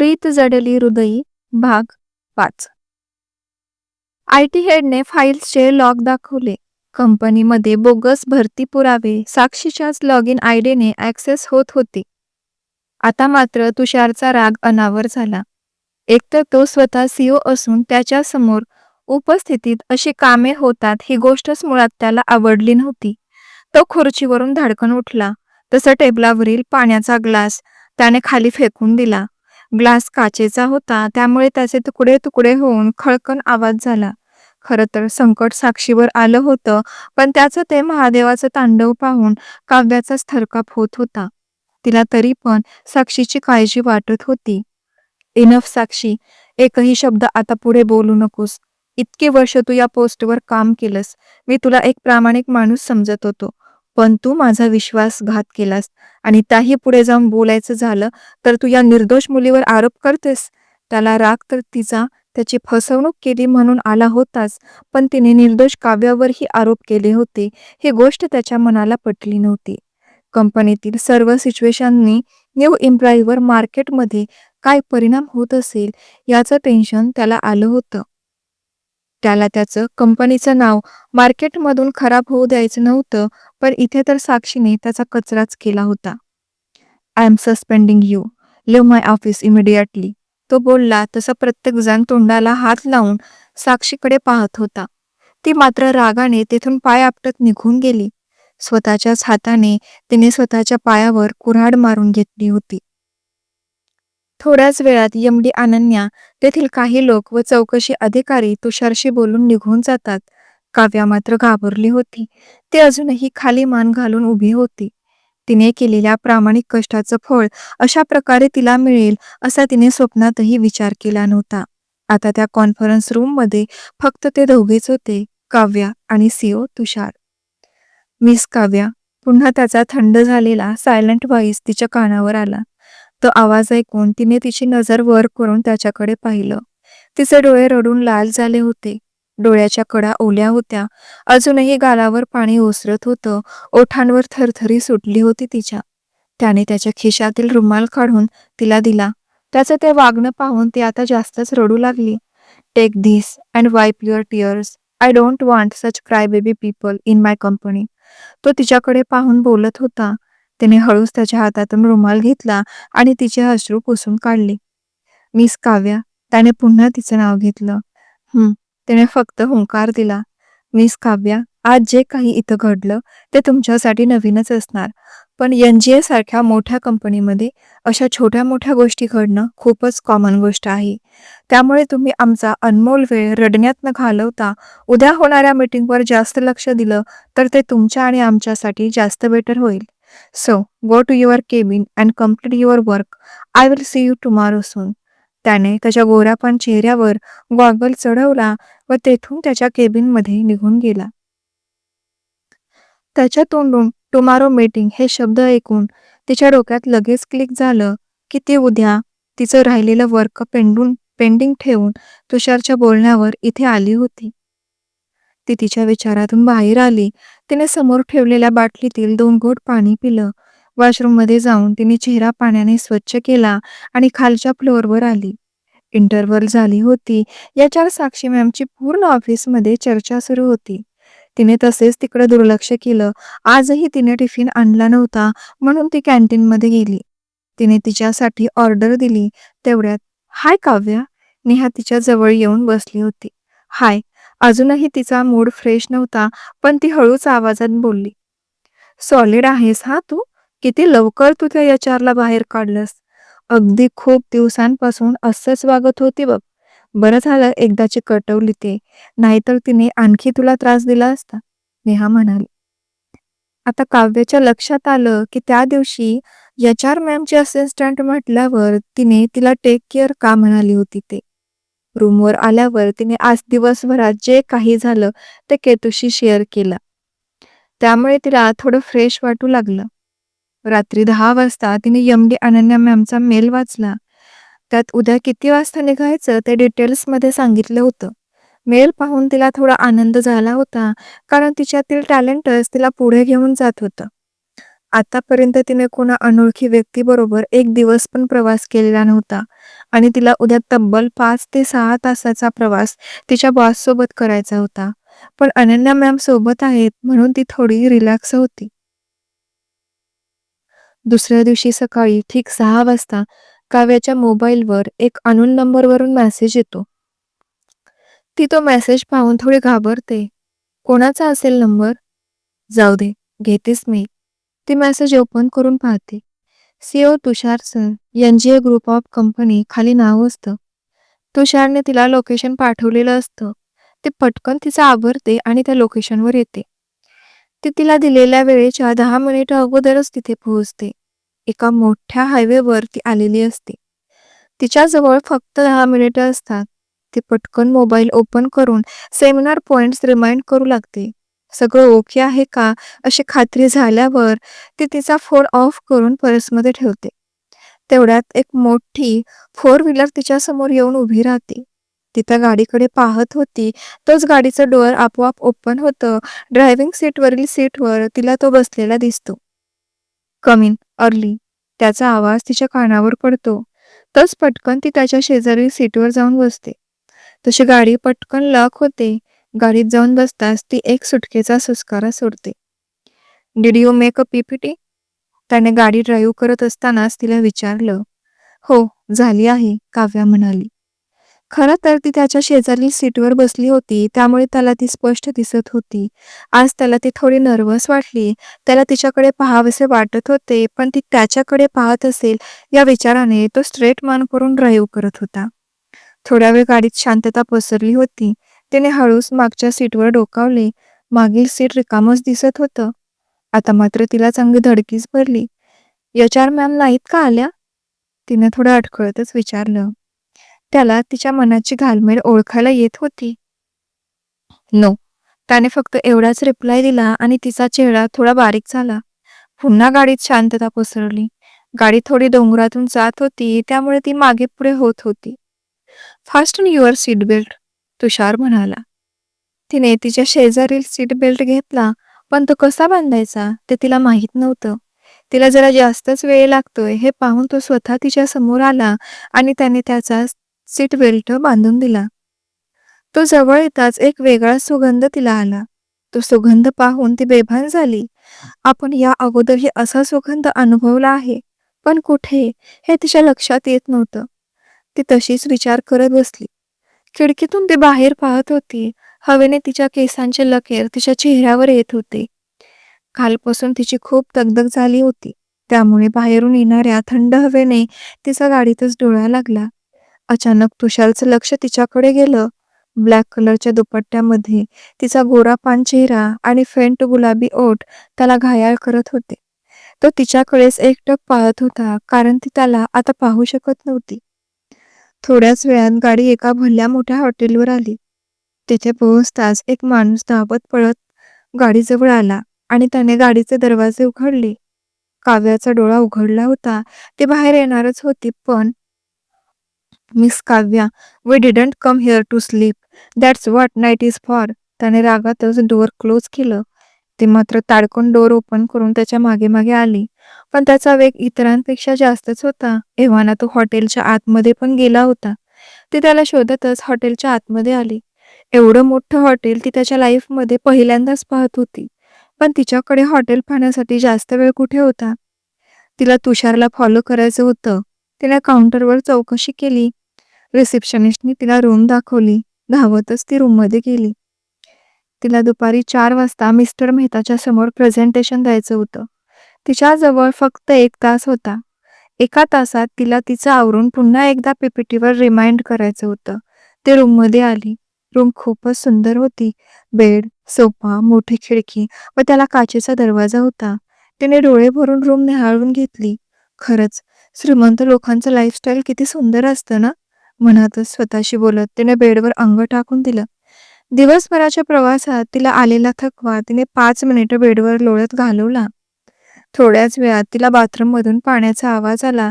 प्रीत जडली हृदयी भाग 5. IT हेडने फाईल्सचे log दाखवले. कंपनीमध्ये बोगस भरती पुरावे साक्षीच्याच लॉग इन आयडीने ॲक्सेस होत होते. आता मात्र तुषारचा राग अनावर झाला. एकतर तो स्वतः CEO असून त्याच्या समोर उपस्थितीत अशी कामे होतात ही गोष्टच मुळात त्याला आवडली नव्हती. तो खुर्चीवरून धाडकन उठला. तसा टेबलावरील पाण्याचा ग्लास त्याने खाली फेकून दिला. ग्लास काचेचा होता, त्यामुळे त्याचे तुकडे तुकडे होऊन खळकन आवाज झाला. खरं तर संकट साक्षीवर आलं होतं, पण त्याचं ते महादेवाचं तांडव पाहून काव्याचाच थरकाप होत होता. तिला तरी पण साक्षीची काळजी वाटत होती. इनफ साक्षी, एकही शब्द आता पुढे बोलू नकोस. इतकी वर्ष तू या पोस्टवर काम केलंस. मी तुला एक प्रामाणिक माणूस समजत होतो, पण तू माझा विश्वासघात केलास आणि त्याही पुढे जाऊन बोलायचं झालं तर तू या निर्दोष मुलीवर आरोप करतेस. त्याला राग तर तिचा त्याची फसवणूक केली म्हणून आला होताच, पण तिने निर्दोष काव्यावरही आरोप केले होते. ही गोष्ट त्याच्या मनाला पटली नव्हती. कंपनीतील सर्व सिच्युएशननी न्यू एम्प्लॉईवर मार्केटमध्ये काय परिणाम होत असेल याचं टेन्शन त्याला आलं होतं. त्याला त्याचं कंपनीचं नाव मार्केटमधून खराब होऊ द्यायचं नव्हतं, पण इथे तर साक्षीने त्याचा कचराच केला होता. I am suspending you. Leave my office immediately. तो बोलला तसा प्रत्येकजण तोंडाला हात लावून साक्षीकडे पाहत होता. ती मात्र रागाने तेथून पाय आपटत निघून गेली. स्वतःच्याच हाताने तिने स्वतःच्या पायावर कुऱ्हाड मारून घेतली होती. थोड्याच वेळात MD अनन्या, तेथील काही लोक व चौकशी अधिकारी तुषारशी बोलून निघून जातात. काव्या मात्र घाबरली होती. ती अजूनही खाली मान घालून उभी होती. तिने केलेल्या प्रामाणिक कष्टाचं फळ अशा प्रकारे तिला मिळेल असा तिने स्वप्नातही विचार केला नव्हता. आता त्या कॉन्फरन्स रूममध्ये फक्त ते दोघेच होते, काव्या आणि CEO तुषार. मिस काव्या, पुन्हा त्याचा थंड झालेला सायलेंट व्हॉइस तिच्या कानावर आला. तो आवाज ऐकून तिने तिची नजर वर करून त्याच्याकडे पाहिलं. तिचे डोळे रडून लाल झाले होते. डोळ्याच्या कडा ओल्या होत्या. अजूनही गालावर पाणी ओसरत होतं. ओठांवर थरथरी सुटली होती तिच्या. त्याने त्याच्या खिशातील रुमाल काढून तिला दिला. त्याचं ते वागणं पाहून ती आता जास्तच रडू लागली. Take this and wipe your tears. I don't want such crybaby people in my company. तो तिच्याकडे पाहून बोलत होता. तिने हळूच त्याच्या हातातून रुमाल घेतला आणि तिचे अश्रू पुसून काढले. मिस काव्या, त्याने पुन्हा तिचं नाव घेतलं. तिने फक्त हुंकार दिला. मिस काव्या, आज जे काही इथं घडलं ते तुमच्यासाठी नवीनच असणार, पण NGA सारख्या मोठ्या कंपनीमध्ये अशा छोट्या मोठ्या गोष्टी घडणं खूपच कॉमन गोष्ट आहे. त्यामुळे तुम्ही आमचा अनमोल वेळ रडण्यात न घालवता उद्या होणाऱ्या मीटिंगवर जास्त लक्ष दिलं तर ते तुमच्या आणि आमच्यासाठी जास्त बेटर होईल. So go to your cabin and complete your work. I will see you tomorrow soon. त्याने त्याच्या गोऱ्यापान चेहऱ्यावर गॉगल चढवला व तेथून त्याच्या केबिनमध्ये निघून गेला. त्याच्या तोंडून टुमॉरो मीटिंग हे शब्द ऐकून तिच्या डोक्यात लगेच क्लिक झालं की ती उद्या तिचं राहिलेलं वर्क पेंडिंग ठेवून तुषारच्या बोलण्यावर इथे आली होती. ती तिच्या विचारातून बाहेर आली. तिने समोर ठेवलेल्या बाटलीतील 2 घोट पाणी पिलं. वॉशरूममध्ये जाऊन तिने चेहरा पाण्याने स्वच्छ केला आणि खालच्या फ्लोअरवर आली. इंटरव्हल झाली होती याच्यावर साक्षी मॅमची पूर्ण ऑफिसमध्ये चर्चा सुरू होती. तिने तसेच तिकडे दुर्लक्ष केलं. आजही तिने टिफिन आणला नव्हता म्हणून ती कॅन्टीनमध्ये गेली. तिने तिच्यासाठी ऑर्डर दिली. तेवढ्यात हाय काव्या, नेहा तिच्या जवळ येऊन बसली होती. हाय. अजूनही तिचा मूड फ्रेश नव्हता, पण ती हळूच आवाजात बोलली. सॉलिड आहेस हा तू. किती लवकर तू त्या HR बाहेर काढलंस. अगदी खूप दिवसांपासून असंच वागत होती बघ. बरं झालं एकदाची कटवली ते, नाहीतर तिने आणखी तुला त्रास दिला असता, नेहा म्हणाली. आता काव्याच्या लक्षात आलं की त्या दिवशी HR मॅमची असिस्टंट म्हटल्यावर तिने तिला टेक केअर का म्हणाली होती ते. रूमवर आल्यावर तिने आज दिवसभरात जे काही झालं ते केतूशी शेअर केलं. त्यामुळे तिला थोडं फ्रेश वाटू लागलं. रात्री 10 वाजता तिने MD अनन्या मॅमचा मेल वाचला. त्यात उद्या किती वाजता निघायचं ते डिटेल्समध्ये सांगितलं होतं. मेल पाहून तिला थोडा आनंद झाला होता, कारण तिच्यातील टॅलेंटच तिला पुढे घेऊन जात होतं. आतापर्यंत तिने कोणा अनोळखी व्यक्तीबरोबर एक दिवस पण प्रवास केलेला नव्हता आणि तिला उद्या तब्बल 5 ते 6 तासाचा प्रवास तिच्या बॉससोबत करायचा होता. पण अनन्या मॅम सोबत आहेत म्हणून ती थोडी रिलॅक्स होती. दुसऱ्या दिवशी सकाळी ठीक 6 वाजता काव्याच्या मोबाईलवर एक अनोन नंबरवरून मेसेज येतो. ती तो मेसेज पाहून थोडी घाबरते. कोणाचा असेल नंबर? जाऊ दे, घेतेच मी. ती मेसेज ओपन करून पाहते. CO Tushar sir, NGO group of company खाली नाव असतं. तुषारने तिला लोकेशन पाठवलेलं असतं. ती पटकन तिचं आवरते आणि त्या लोकेशनवर येते. ती तिला दिलेल्या वेळेच्या 10 मिनिटं अगोदरच तिथे पोहोचते. एका मोठ्या हायवेवर ती आलेली असते. तिच्याजवळ फक्त 10 मिनिटं असतात. ती पटकन मोबाईल ओपन करून सेमिनार पॉइंट्स रिमाइंड करू लागते. सगळं ओके आहे का अशी खात्री झाल्यावर ती तिचा फोन ऑफ करून पर्समध्ये ठेवते. तेवढ्यात एक मोठी फोर व्हीलर तिच्यासमोर येऊन उभी राहते. ती त्या गाडीकडे पाहत होती. तोच गाडीचं डोअर आपोआप ओपन होतं. ड्रायव्हिंग सीटवरील सीटवर तिला तो बसलेला दिसतो. कम इन अर्ली त्याचा आवाज तिच्या कानावर पडतो. तस पटकन ती त्याच्या शेजारील सीटवर जाऊन बसते. तशी गाडी पटकन लॉक होते. गाडीत जाऊन बसताच ती एक सुटकेचा सुस्कारा सोडते. Did you make a PPT? त्याने गाडी ड्राईव्ह करत असतानाच तिला विचारलं. हो, झाली आहे, काव्या म्हणाली. खरं तर ती त्याच्या शेजारील सीटवर बसली होती त्यामुळे त्याला ती स्पष्ट दिसत होती. आज त्याला ती थोडी नर्वस वाटली. त्याला तिच्याकडे पाहावेसे वाटत होते पण ती त्याच्याकडे पाहत असेल या विचाराने तो स्ट्रेट मान करून ड्राईव्ह करत होता. थोड्या वेळ गाडीत शांतता पसरली होती. तिने हळूच मागच्या सीटवर डोकावले. मागील सीट रिकामच दिसत होतं. आता मात्र तिला चांगली धडकीच भरली. HR मॅम नाहीत का आल्या? तिने थोडं अडखळतच विचारलं. त्याला तिच्या मनाची घालमेल ओळखायला येत होती. नो, त्याने फक्त एवढाच रिप्लाय दिला आणि तिचा चेहरा थोडा बारीक झाला. पुन्हा गाडीत शांतता पसरली. गाडी थोडी डोंगरातून जात होती त्यामुळे ती मागे पुढे होत होती. फास्टन युअर सीट बेल्ट, तुषार म्हणाला. तिने तिच्या शेजारील सीट बेल्ट घेतला पण तो कसा बांधायचा ते तिला माहीत नव्हतं. तिला जरा जास्तच वेळ लागतोय हे पाहून तो स्वतः तिच्या समोर आला आणि त्याने त्याचा सीट बेल्ट बांधून दिला. तो जवळ येताच एक वेगळा सुगंध तिला आला. तो सुगंध पाहून ती बेभान झाली. आपण या अगोदरही असा सुगंध अनुभवला आहे पण कुठे हे तिच्या लक्षात येत नव्हतं. ती तशीच विचार करत बसली. खिडकीतून ती बाहेर पाहत होती. हवेने तिच्या केसांचे लकेर तिच्या चेहऱ्यावर येत होते. कालपासून तिची खूप दगदग झाली होती त्यामुळे बाहेरून येणाऱ्या थंड हवेने तिचा गाडीतच डोळा लागला. अचानक तुषारचं लक्ष तिच्याकडे गेलं. ब्लॅक कलरच्या दुपट्ट्यामध्ये तिचा गोरापान चेहरा आणि फेंट गुलाबी ओठ त्याला घायाळ करत होते. तो तिच्याकडेच एकटक पाहत होता कारण ती त्याला आता पाहू शकत नव्हती. थोड्याच वेळात गाडी एका भल्या मोठ्या हॉटेलवर आली. तिथे पोहोचताच एक माणूस धावत पळत गाडीजवळ आला आणि त्याने गाडीचे दरवाजे उघडले. काव्याचा डोळा उघडला होता. ती बाहेर येणारच होती पण miss Kavya, we didn't come here to sleep. That's what night is for. त्याने रागातच डोअर क्लोज केलं. ती मात्र ताडकन डोअर ओपन करून त्याच्या मागे मागे आली. पण त्याचा वेग इतरांपेक्षा जास्तच होता. एव्हाना तो हॉटेलच्या आतमध्ये पण गेला होता. ती त्याला शोधतच हॉटेलच्या आतमध्ये आली. एवढं मोठं हॉटेल ती त्याच्या लाईफमध्ये पहिल्यांदाच पाहत होती. पण तिच्याकडे हॉटेल पाहण्यासाठी जास्त वेळ कुठे होता. तिला तुषारला फॉलो करायचं होतं. तिने काउंटरवर चौकशी केली. रिसेप्शनिस्टनी तिला रूम दाखवली. धावतच ती रूममध्ये गेली. तिला दुपारी 4 वाजता मिस्टर मेहताच्या समोर प्रेझेंटेशन द्यायचं होतं. तिच्याजवळ फक्त 1 तास होता. 1 तासात तिला तिचं आवरून पुन्हा एकदा पीपीटीवर रिमाइंड करायचं होतं. ती रूममध्ये आली. रूम खूपच सुंदर होती. बेड, सोफा, मोठी खिडकी व त्याला काचेचा दरवाजा होता. तिने डोळे भरून रूम निहाळून घेतली. खरंच श्रीमंत लोकांचं लाईफस्टाईल किती सुंदर असतं ना, म्हणतच स्वतःशी बोलत तिने बेडवर अंग टाकून दिलं. दिवसभराच्या प्रवासात तिला आलेला थकवा तिने 5 मिनिटं बेडवर लोळत घालवला. थोड्याच वेळात तिला बाथरूममधून पाण्याचा आवाज आला.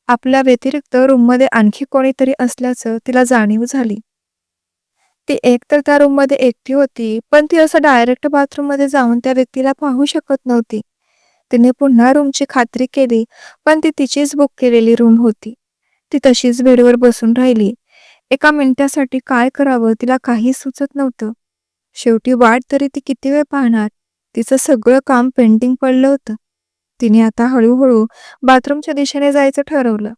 आपल्या व्यतिरिक्त रूममध्ये आणखी कोणीतरी असल्याचं तिला जाणीव झाली. ती एकतर त्या रूममध्ये एकटी होती पण ती असं डायरेक्ट बाथरूममध्ये जाऊन त्या व्यक्तीला पाहू शकत नव्हती. तिने पुन्हा रूमची खात्री केली, पण ती तिचीच बुक केलेली रूम होती. ती तशीच बेडवर बसून राहिली. एका मिनिटासाठी काय करावं तिला काही सुचत नव्हतं. शेवटी वाट तरी ती किती वेळ पाहणार? तिचं सगळं काम पेंडिंग पडलं होतं. तिने आता हळूहळू बाथरूमच्या दिशेने जायचं ठरवलं.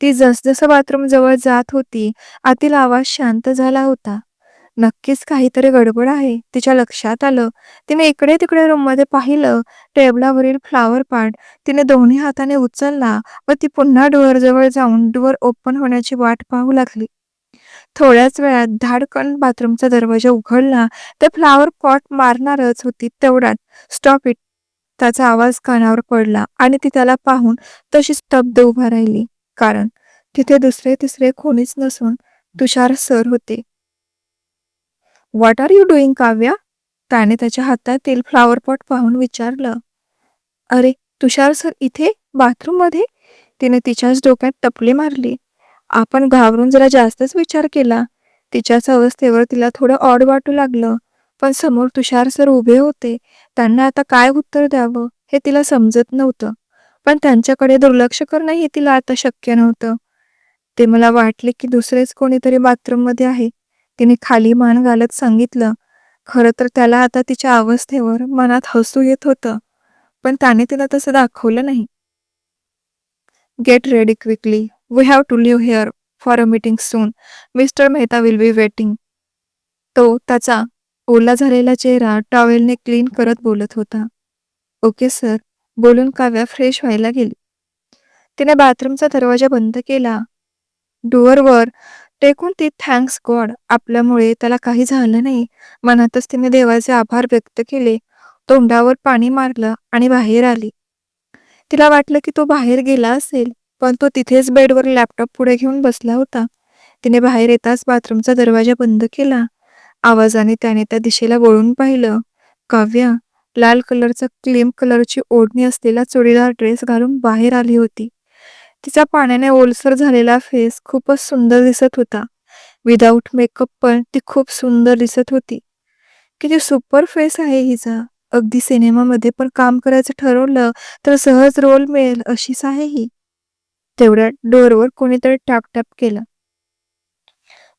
ती जसजसं बाथरूम जवळ जात होती, आतील आवाज शांत झाला होता. नक्कीच काहीतरी गडबड आहे, तिच्या लक्षात आलं. तिने इकडे तिकडे रूममध्ये पाहिलं. टेबलावरील फ्लॉवर पॉट तिने दोन्ही हाताने उचलला व ती पुन्हा डोअरजवळ जाऊन डोअर ओपन होण्याची वाट पाहू लागली. थोड्याच वेळात धाडकन बाथरूमचा दरवाजा उघडला. ते फ्लॉवर पॉट मारणारच होती तेवढ्यात "स्टॉप इट" त्याचा आवाज कानावर पडला आणि ती त्याला पाहून तशी स्तब्ध उभा राहिली. कारण तिथे दुसरे तिसरे कोणीच नसून तुषार सर होते. "What are you doing Kavya?" त्याने त्याच्या हातातील फ्लॉवर पॉट पाहून विचारलं. "अरे, तुषार सर इथे? बाथरूममध्ये?" तिने तिच्याच डोक्यात टपली मारली. आपण घाबरून जरा जास्तच विचार केला. तिच्याच अवस्थेवर तिला थोडं ऑड वाटू लागलं. पण समोर तुषार सर उभे होते. त्यांना आता काय उत्तर द्यावं हे तिला समजत नव्हतं. पण त्यांच्याकडे दुर्लक्ष करणंही तिला आता शक्य नव्हतं. "ते मला वाटले की दुसरेच कोणीतरी बाथरूममध्ये आहे," तिने खाली मान घालत सांगितलं. खरं तर त्याला आता तिच्या अवस्थेवर मनात हसू येत होतं. पण त्याने तिला तसं दाखवलं नाही. "Get ready quickly. We have to leave here for a meeting soon. Mister Mehta will be waiting." तो त्याचा ओला झालेला चेहरा टॉवेलने क्लीन करत बोलत होता. "ओके सर," बोलून काव्या फ्रेश व्हायला गेली. तिने बाथरूमचा दरवाजा बंद केला. डोअरवर टेकून ती थँक्स गॉड आपल्यामुळे त्याला काही झालं नाही मनातच तिने देवाचे आभार व्यक्त केले. तोंडावर पाणी मारलं आणि बाहेर आली. तिला वाटलं की तो बाहेर गेला असेल, पण तो तिथेच बेडवर लॅपटॉप पुढे घेऊन बसला होता. तिने बाहेर येताच बाथरूमचा दरवाजा बंद केला. आवाजाने त्याने त्या दिशेला वळून पाहिलं. काव्या लाल कलरचा क्रीम कलरची ओढणी असलेला चुडीदार ड्रेस घालून बाहेर आली होती. तिचा पाण्याने ओलसर झालेला फेस खूपच सुंदर दिसत होता. विदाऊट मेकअप पण ती खूप सुंदर दिसत होती. किती सुपर फेस आहे हिचा. अगदी सिनेमामध्ये पण काम करायचं ठरवलं तर सहज रोल मिळेल अशीच आहे ही. तेवढ्यात डोअरवर कोणीतरी टापटाप केलं.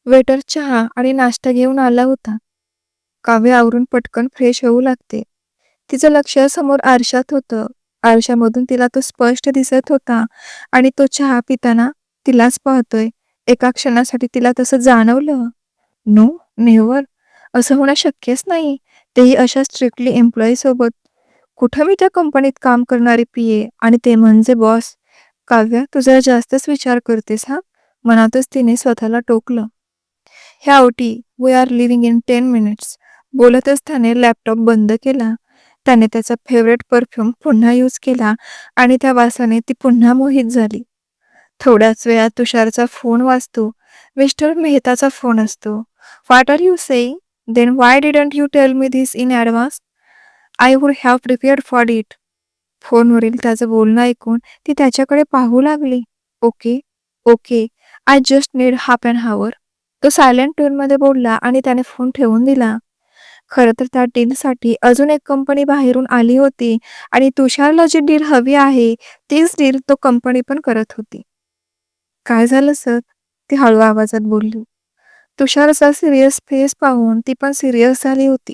वेटर चहा आणि नाश्ता घेऊन आला होता. काव्य आवरून पटकन फ्रेश होऊ लागते. तिचं लक्ष समोर आरशात होतं. आरशामधून तिला तो स्पष्ट दिसत होता आणि तो चहा पिताना तिलाच पाहतोय. एका क्षणासाठी तिला तसं जाणवलं. No, never. असं होणं शक्यच नाही. तेही अशा स्ट्रिक्टली एम्प्लॉई सोबत. कुठं मी त्या कंपनीत काम करणारी पीए आणि ते म्हणजे बॉस. काव्या, तू जरा जास्तच विचार करतेस हा. मनातच तिने स्वतःला टोकलं. ह्या ओटी we are leaving in 10 minutes. बोलतच त्याने लॅपटॉप बंद केला. त्याने त्याचा फेवरेट परफ्यूम पुन्हा यूज केला आणि त्या वासाने ती पुन्हा मोहित झाली. थोड्याच वेळात तुषारचा फोन वाजतो. मिस्टर मेहताचा फोन असतो. "What are you saying? Then why didn't you tell me this in advance? I would have prepared for it." फोनवरील त्याचं बोलणं ऐकून ती त्याच्याकडे पाहू लागली. "Okay, okay. I just need half an hour." तो सायलेंट टोनमध्ये बोलला आणि त्याने फोन ठेवून दिला. खरं तर त्या डीलसाठी अजून एक कंपनी बाहेरून आली होती आणि तुषारला जी डील हवी आहे तीच डील तो कंपनी पण करत होती. "काय झालं सर?" ती हळू आवाजात बोलली. तुषारचा सिरियस फेस पाहून ती पण सिरियस झाली होती.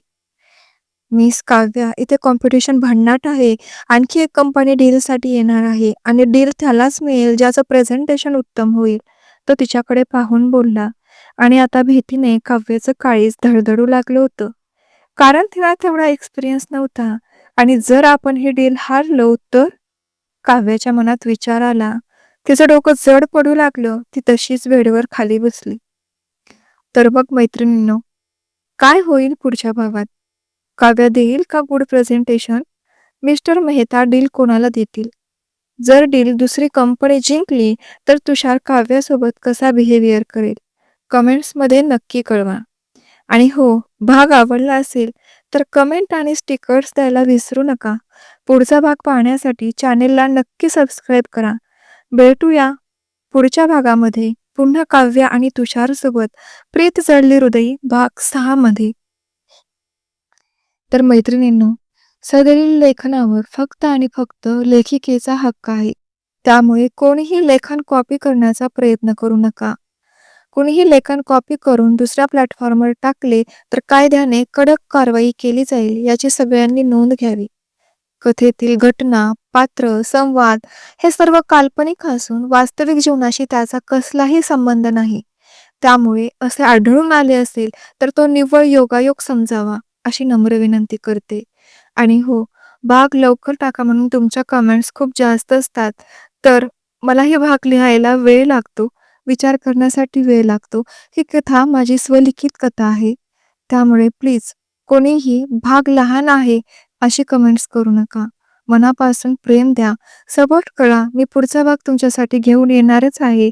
"मिस काव्या, इथे कॉम्पिटिशन भन्नाट आहे. आणखी एक कंपनी डीलसाठी येणार आहे आणि डील त्यालाच मिळेल ज्याचं प्रेझेंटेशन उत्तम होईल." तो तिच्याकडे पाहून बोलला आणि आता भीतीने काव्याचं काळीज धडधडू लागलं होतं. कारण तिला तेवढा एक्सपिरियन्स नव्हता आणि जर आपण ही डील हारलो तर? काव्याच्या मनात विचार आला. तिचं डोकं जड पडू लागलं. ती तशीच बेडवर खाली बसली. तर मग मैत्रिणींनो, काय होईल पुढच्या भागात? काव्या देईल का good presentation? Mister Mehta deal कोणाला देतील? जर डील दुसरी कंपनी जिंकली तर तुषार काव्यासोबत कसा बिहेवियर करेल? कमेंट्समध्ये नक्की कळवा. आणि हो, भाग आवडला असेल तर कमेंट आणि स्टिकर्स द्यायला विसरू नका. पुढचा भाग पाहण्यासाठी चॅनेलला नक्की सबस्क्राईब करा. भेटूया पुढच्या भागामध्ये पुन्हा काव्य आणि तुषारसोबत प्रीत जडली हृदयी भाग 6 मध्ये. तर मैत्रिणींनो, सदरील लेखनावर फक्त आणि फक्त लेखिकेचा हक्क आहे. त्यामुळे कोणीही लेखन कॉपी करण्याचा प्रयत्न करू नका. कोणीही लेखन कॉपी करून दुसऱ्या प्लॅटफॉर्मवर टाकले तर कायद्याने कडक कारवाई केली जाईल याची सगळ्यांनी नोंद घ्यावी. कथेतील घटना, पात्र, संवाद हे सर्व काल्पनिक असून वास्तविक जीवनाशी त्याचा कसलाही संबंध नाही. त्यामुळे असे आढळून आले असेल तर तो निव्वळ योगायोग समजावा अशी नम्र विनंती करते. आणि हो, भाग लवकर टाका म्हणून तुमच्या कमेंट्स खूप जास्त असतात. तर मला हे भाग लिहायला वेळ लागतो, विचार करण्यासाठी वेळ लागतो. ही कथा माझी स्वलिखित कथा आहे. त्यामुळे प्लीज कोणीही भाग लहान आहे अशी कमेंट्स करू नका. मनापासून प्रेम द्या, सपोर्ट करा. मी पुढचा भाग तुमच्यासाठी घेऊन येणारच आहे.